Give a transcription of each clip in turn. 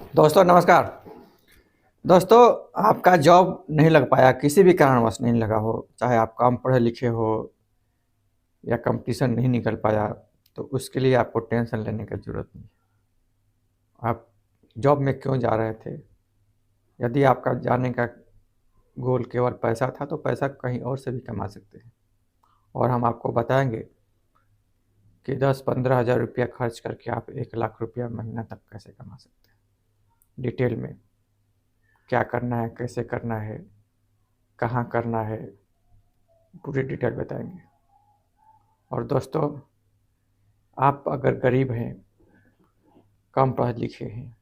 दोस्तों नमस्कार। दोस्तों, आपका जॉब नहीं लग पाया, किसी भी कारणवश नहीं लगा हो, चाहे आप कम पढ़े लिखे हो या कंपटीशन नहीं निकल पाया, तो उसके लिए आपको टेंशन लेने की ज़रूरत नहीं है। आप जॉब में क्यों जा रहे थे? यदि आपका जाने का गोल केवल पैसा था, तो पैसा कहीं और से भी कमा सकते हैं। और हम आपको बताएंगे कि 10-15 हज़ार रुपया खर्च करके आप 1 लाख रुपया महीना तक कैसे कमा सकते हैं। डिटेल में क्या करना है, कैसे करना है, कहाँ करना है, पूरी डिटेल बताएंगे। और दोस्तों, आप अगर गरीब हैं, कम पढ़े लिखे हैं,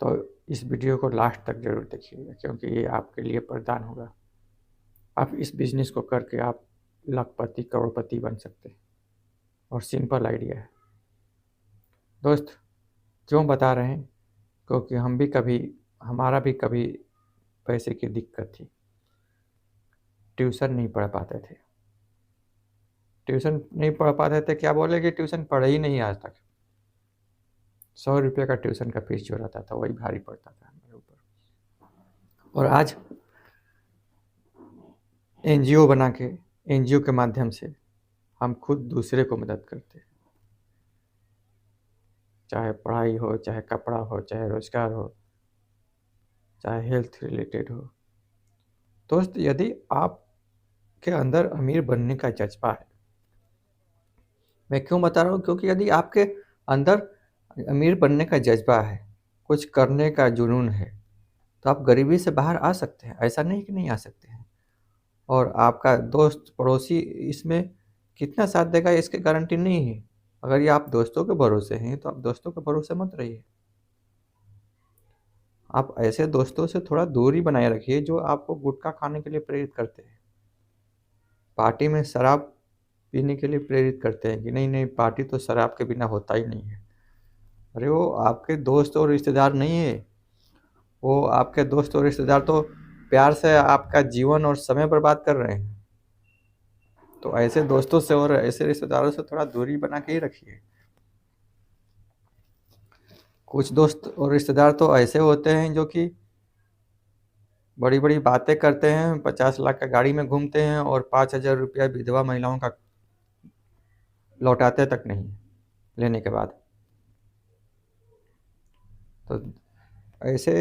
तो इस वीडियो को लास्ट तक ज़रूर देखिएगा, क्योंकि ये आपके लिए वरदान होगा। आप इस बिज़नेस को करके आप लाखपति करोड़पति बन सकते हैं, और सिंपल आइडिया है। दोस्त, क्यों बता रहे हैं? क्योंकि हमारा भी कभी पैसे की दिक्कत थी। ट्यूशन नहीं पढ़ पाते थे। ट्यूशन नहीं पढ़ पाते थे, क्या बोले कि ट्यूशन पढ़े ही नहीं आज तक। 100 रुपये का ट्यूशन का फीस जो रहता था, वही भारी पड़ता था मेरे ऊपर। और आज एनजीओ बना के, एनजीओ के माध्यम से हम खुद दूसरे को मदद करते हैं। चाहे पढ़ाई हो, चाहे कपड़ा हो, चाहे रोजगार हो, चाहे हेल्थ रिलेटेड हो। दोस्त, यदि आपके अंदर अमीर बनने का जज्बा है, मैं क्यों बता रहा हूँ? क्योंकि यदि आपके अंदर अमीर बनने का जज्बा है, कुछ करने का जुनून है, तो आप गरीबी से बाहर आ सकते हैं। ऐसा नहीं कि नहीं आ सकते हैं। और आपका दोस्त पड़ोसी इसमें कितना साथ देगा, इसकी गारंटी नहीं है। अगर ये आप दोस्तों के भरोसे हैं, तो आप दोस्तों के भरोसे मत रहिए। आप ऐसे दोस्तों से थोड़ा दूरी बनाए रखिए जो आपको गुटखा खाने के लिए प्रेरित करते हैं, पार्टी में शराब पीने के लिए प्रेरित करते हैं कि नहीं नहीं, पार्टी तो शराब के बिना होता ही नहीं है। अरे वो आपके दोस्त और रिश्तेदार नहीं है। वो आपके दोस्त और रिश्तेदार तो प्यार से आपका जीवन और समय बर्बाद कर रहे हैं। तो ऐसे दोस्तों से और ऐसे रिश्तेदारों से थोड़ा दूरी बना के ही रखिए। कुछ दोस्त और रिश्तेदार तो ऐसे होते हैं जो कि बड़ी बड़ी बातें करते हैं, 50 लाख का गाड़ी में घूमते हैं, और 5,000 रुपया विधवा महिलाओं का लौटाते तक नहीं लेने के बाद। तो ऐसे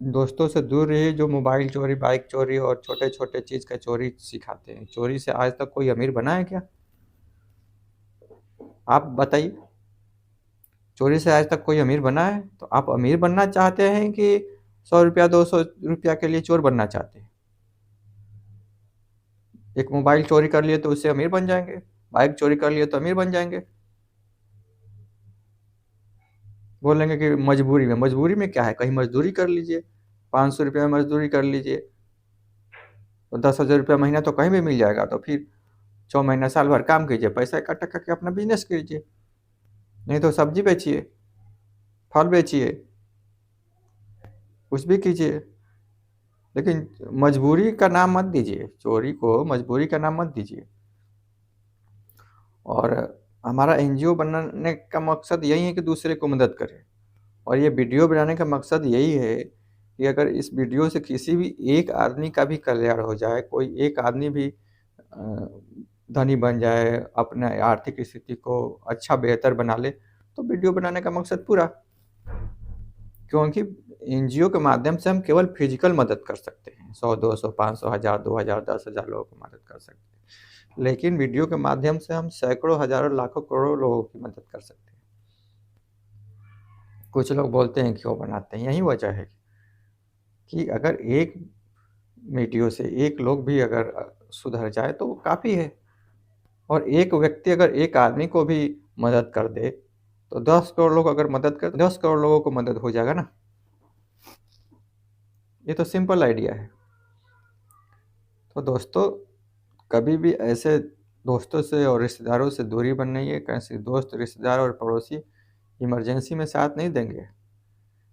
दोस्तों से दूर रहिए जो मोबाइल चोरी, बाइक चोरी और छोटे छोटे चीज़ का चोरी सिखाते हैं। चोरी से आज तक कोई अमीर बना है क्या? आप बताइए। चोरी से आज तक कोई अमीर बना है? तो आप अमीर बनना चाहते हैं कि 100 रुपया 200 रुपया के लिए चोर बनना चाहते हैं? एक मोबाइल चोरी कर लिए तो उससे अमीर बन जाएंगे, बाइक चोरी कर लिए तो अमीर बन जाएंगे। बोलेंगे कि मजबूरी में क्या है, कहीं मजदूरी कर लीजिए, 500 रुपया में मजदूरी कर लीजिए, तो 10,000 रुपया महीना तो कहीं भी मिल जाएगा। तो फिर 6 महीना साल भर काम कीजिए, पैसा इकट्ठा करके अपना बिजनेस कीजिए, नहीं तो सब्जी बेचिए, फल बेचिए, कुछ भी कीजिए। लेकिन मजबूरी का नाम मत दीजिए, चोरी को मजबूरी का नाम मत दीजिए। और हमारा एनजीओ बनाने का मकसद यही है कि दूसरे को मदद करें। और ये वीडियो बनाने का मकसद यही है कि अगर इस वीडियो से किसी भी एक आदमी का भी कल्याण हो जाए, कोई एक आदमी भी धनी बन जाए, अपने आर्थिक स्थिति को अच्छा बेहतर बना ले, तो वीडियो बनाने का मकसद पूरा। क्योंकि एनजीओ के माध्यम से हम केवल फिजिकल मदद कर सकते हैं, 100, 200, 500, 1000, 2000, 10,000 लोगों को मदद कर सकते हैं। लेकिन वीडियो के माध्यम से हम सैकड़ों, हजारों, लाखों, करोड़ों लोगों की मदद कर सकते हैं। कुछ लोग बोलते हैं क्यों बनाते हैं, यही वजह है कि अगर एक वीडियो से एक लोग भी अगर सुधर जाए तो काफ़ी है। और एक व्यक्ति अगर एक आदमी को भी मदद कर दे, तो 10 करोड़ लोग अगर मदद कर, 10 करोड़ लोगों को मदद हो जाएगा ना। ये तो सिंपल आइडिया है। तो दोस्तों, कभी भी ऐसे दोस्तों से और रिश्तेदारों से दूरी बननी है। कैसे दोस्त, रिश्तेदार और पड़ोसी इमरजेंसी में साथ नहीं देंगे।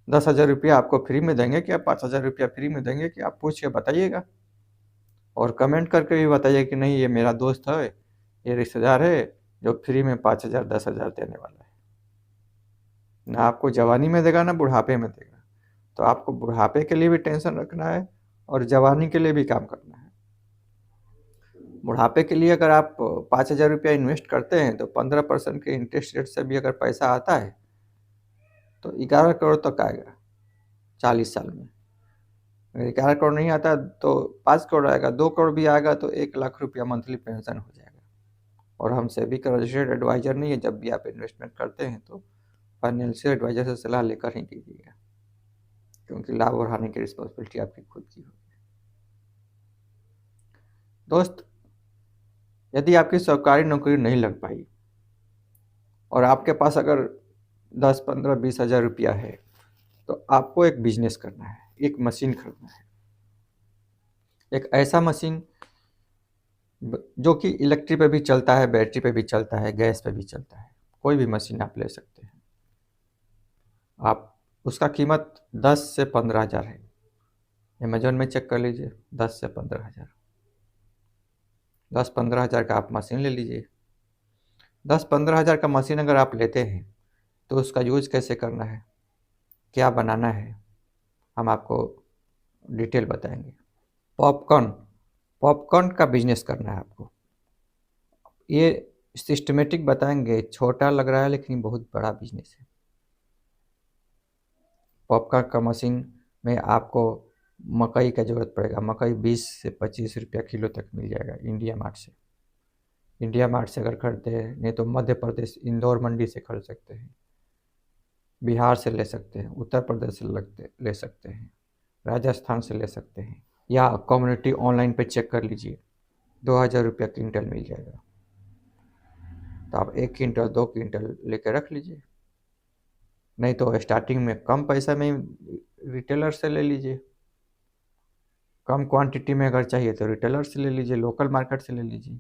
10,000 रुपया आपको फ्री में देंगे क्या, 5,000 रुपया फ्री में देंगे कि, आप पूछ के बताइएगा। और कमेंट करके भी बताइए कि नहीं, ये मेरा दोस्त है, ये रिश्तेदार है जो फ्री में 5,000 10,000 देने वाला है। ना आपको जवानी में देगा ना बुढ़ापे में देगा। तो आपको बुढ़ापे के लिए भी टेंशन रखना है और जवानी के लिए भी काम करना है। बुढ़ापे के लिए अगर आप 5,000 रुपया इन्वेस्ट करते हैं तो 15% के इंटरेस्ट रेट से भी अगर पैसा आता है तो 11 करोड़ तक आएगा 40 साल में। अगर 11 करोड़ नहीं आता तो 5 करोड़ आएगा, 2 करोड़ भी आएगा तो 1 लाख रुपया मंथली पेंशन हो जाएगा। और हम सेबी का रजिस्टर्ड एडवाइजर नहीं है, जब भी आप इन्वेस्टमेंट करते हैं तो फाइनेंशियल एडवाइजर से सलाह लेकर ही कीजिएगा, क्योंकि लाभ बढ़ाने की रिस्पॉन्सिबिलिटी आपकी खुद की होगी। दोस्त, यदि आपकी सरकारी नौकरी नहीं लग पाई और आपके पास अगर 10, 15, 20 हज़ार रुपया है तो आपको एक बिजनेस करना है, एक मशीन खरीदना है। एक ऐसा मशीन जो कि इलेक्ट्रिक पे भी चलता है, बैटरी पे भी चलता है, गैस पे भी चलता है। कोई भी मशीन आप ले सकते हैं। आप उसका कीमत 10 से 15 हज़ार है। अमेजोन में चेक कर लीजिए, 10 से 15 हज़ार। 10-15 हज़ार का आप मशीन ले लीजिए। 10-15 हज़ार का मशीन अगर आप लेते हैं तो उसका यूज़ कैसे करना है, क्या बनाना है, हम आपको डिटेल बताएंगे। पॉपकॉर्न का बिजनेस करना है आपको। ये सिस्टमेटिक बताएंगे, छोटा लग रहा है लेकिन बहुत बड़ा बिजनेस है। पॉपकॉर्न का मशीन में आपको मकई का ज़रूरत पड़ेगा। मकई 20 से 25 रुपया किलो तक मिल जाएगा इंडिया मार्ट से। इंडिया मार्ट से अगर खरीदते हैं, नहीं तो मध्य प्रदेश इंदौर मंडी से खरीद सकते हैं, बिहार से ले सकते हैं, उत्तर प्रदेश से ले सकते हैं, राजस्थान से ले सकते हैं, या कम्युनिटी ऑनलाइन पे चेक कर लीजिए, 2,000 रुपया क्विंटल मिल जाएगा। तो आप 1 क्विंटल 2 क्विंटल लेकर रख लीजिए। नहीं तो स्टार्टिंग में कम पैसा में रिटेलर से ले लीजिए। कम क्वांटिटी में अगर चाहिए तो रिटेलर से ले लीजिए, लोकल मार्केट से ले लीजिए।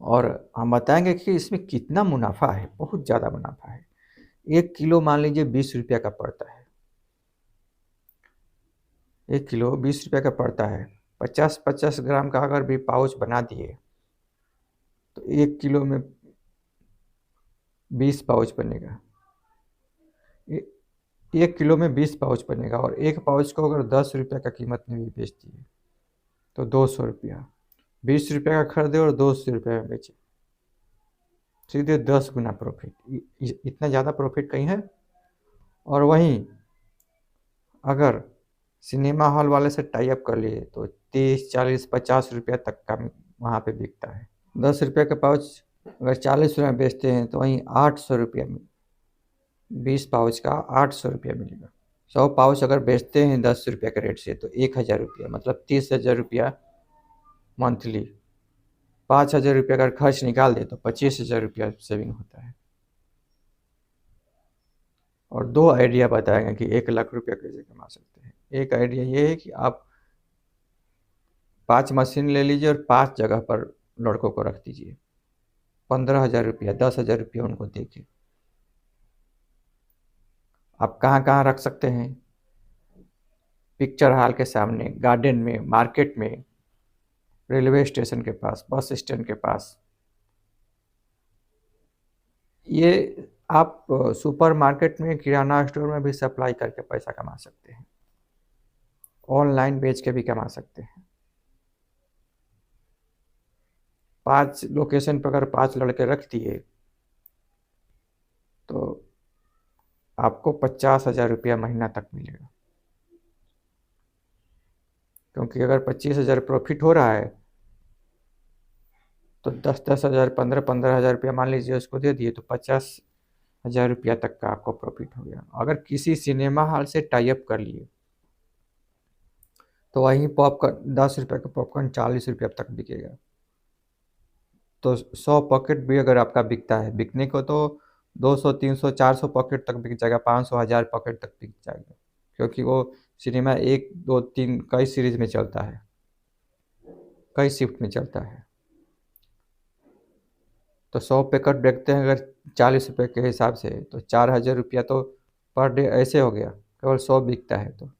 और हम बताएंगे कि इसमें कितना मुनाफा है। बहुत ज़्यादा मुनाफा है। 1 किलो मान लीजिए 20 रुपया का पड़ता है। 1 किलो 20 रुपया का पड़ता है। 50-50 ग्राम का अगर भी पाउच बना दिए तो 1 किलो में 20 पाउच बनेगा। 1 किलो में 20 पाउच बनेगा और एक पाउच को अगर 10 रुपये का कीमत में भी बेच दिए तो 200 रुपया। 20 रुपये का खरीदे और 200 रुपये में बेचे, सीधे 10 गुना प्रॉफिट। इतना ज़्यादा प्रॉफिट कहीं है। और वहीं अगर सिनेमा हॉल वाले से टाई अप कर लिए तो 30, 40, 50 रुपया तक का वहाँ पे बिकता है। 10 रुपये का पाउच अगर 40 रुपये में बेचते हैं तो वहीं 800 रुपया में 20 पाउच का 800 रुपया मिलेगा। 100 पाउच अगर बेचते हैं 10 रुपये के रेट से तो 1,000 रुपया, मतलब 30,000 रुपया मंथली। 5,000 रुपया अगर खर्च निकाल दे तो 25,000 रुपया सेविंग होता है। और 2 आइडिया बताएंगे कि 1 लाख रुपया कैसे कमा सकते हैं। एक आइडिया ये है कि आप 5 मशीन ले लीजिए और 5 जगह पर लड़कों को रख दीजिए। 15,000 रुपया, 10,000 रुपया उनको देखिए। आप कहाँ कहाँ रख सकते हैं? पिक्चर हॉल के सामने, गार्डन में, मार्केट में, रेलवे स्टेशन के पास, बस स्टैंड के पास। ये आप सुपर मार्केट में, किराना स्टोर में भी सप्लाई करके पैसा कमा सकते हैं। ऑनलाइन बेच के भी कमा सकते हैं। 5 लोकेशन पर अगर 5 लड़के रख दिए तो आपको 50,000 रुपया महीना तक मिलेगा। क्योंकि अगर 25,000 प्रॉफिट हो रहा है तो 10-10 हज़ार, 15-15 हज़ार रुपया मान लीजिए उसको दे दिए तो 50,000 रुपया तक का आपको प्रॉफिट हो गया। अगर किसी सिनेमा हॉल से टाई अप कर लिए तो वहीं पॉपकॉर्न 10 रुपये का पॉपकॉर्न 40 रुपया तक बिकेगा। तो 100 पॉकेट भी अगर आपका बिकता है, बिकने को तो 200, 300, 400 पॉकेट तक बिक जाएगा, 500, 1000 पॉकेट तक बिक जाएगा। क्योंकि वो सिनेमा 1, 2, 3 कई सीरीज में चलता है, कई शिफ्ट में चलता है। तो 100 पैकेट बिकते हैं अगर 40 रुपये के हिसाब से तो 4,000 रुपया तो पर डे ऐसे हो गया। केवल 100 बिकता है तो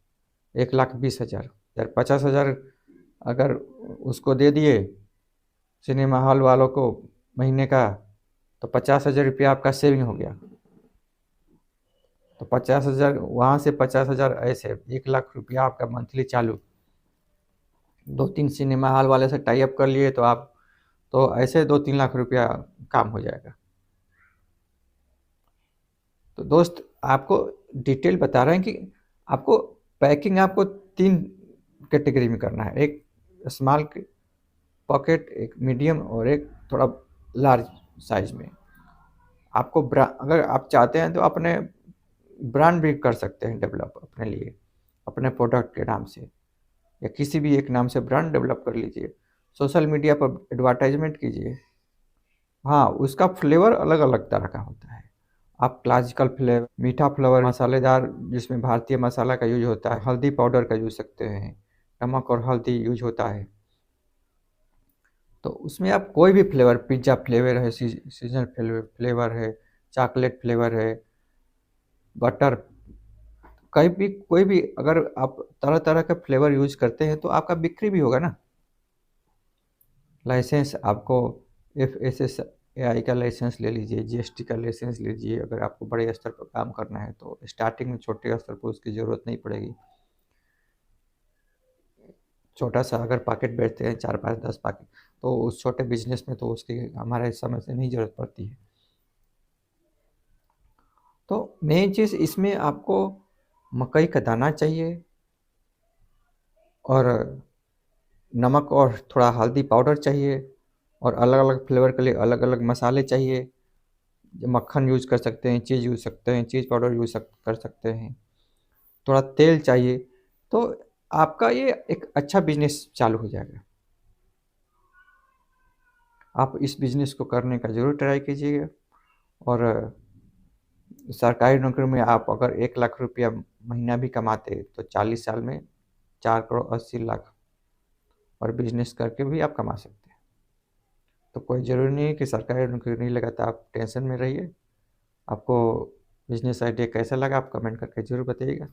1,20,000। 50,000 अगर उसको दे दिए सिनेमा हॉल वालों को महीने का, तो 50,000 रुपया आपका सेविंग हो गया। तो 50,000 वहाँ से 50,000 ऐसे 1 लाख रुपया आपका मंथली चालू। 2-3 सिनेमा हॉल वाले से टाई अप कर लिए तो आप तो ऐसे 2-3 लाख रुपया काम हो जाएगा। तो दोस्त आपको डिटेल बता रहे हैं कि आपको पैकिंग आपको 3 कैटेगरी में करना है, एक स्मॉल पॉकेट, एक मीडियम और एक थोड़ा लार्ज साइज में। आपको अगर आप चाहते हैं तो अपने ब्रांड भी कर सकते हैं डेवलप अपने लिए, अपने प्रोडक्ट के नाम से या किसी भी एक नाम से ब्रांड डेवलप कर लीजिए, सोशल मीडिया पर एडवर्टाइजमेंट कीजिए। हाँ, उसका फ्लेवर अलग अलग तरह का होता है। आप क्लासिकल फ्लेवर, मीठा फ्लेवर, मसालेदार जिसमें भारतीय मसाला का यूज होता है, हल्दी पाउडर का यूज सकते हैं, नमक और हल्दी यूज होता है। तो उसमें आप कोई भी फ्लेवर, पिज्ज़ा फ्लेवर है, सीजनल फ्लेवर है, चॉकलेट फ्लेवर है, बटर, कहीं भी कोई भी अगर आप तरह तरह का फ्लेवर यूज करते हैं तो आपका बिक्री भी होगा ना। लाइसेंस आपको FSSAI का लाइसेंस ले लीजिए, GST का लाइसेंस लीजिए। अगर आपको बड़े स्तर पर काम करना है तो स्टार्टिंग में छोटे स्तर पर उसकी ज़रूरत नहीं पड़ेगी। छोटा सा अगर पैकेट बेचते हैं 4-5-10 पैकेट, तो उस छोटे बिजनेस में तो उसकी हमारे समय से नहीं ज़रूरत पड़ती है। तो मेन चीज़ इसमें आपको मकई का दाना चाहिए और नमक और थोड़ा हल्दी पाउडर चाहिए और अलग अलग फ्लेवर के लिए अलग अलग मसाले चाहिए। मक्खन यूज कर सकते हैं, चीज़ यूज सकते हैं, चीज़ पाउडर यूज कर सकते हैं, थोड़ा तेल चाहिए। तो आपका ये एक अच्छा बिजनेस चालू हो जाएगा। आप इस बिजनेस को करने का ज़रूर ट्राई कीजिएगा। और सरकारी नौकरी में आप अगर 1 लाख रुपया महीना भी कमाते तो 40 साल में 4 करोड़ 80 लाख, और बिजनेस करके भी आप कमा सकते हैं। तो कोई ज़रूरी नहीं है कि सरकारी नौकरी नहीं लगा तो आप टेंशन में रहिए। आपको बिजनेस आइडिया कैसा लगा आप कमेंट करके ज़रूर बताइएगा।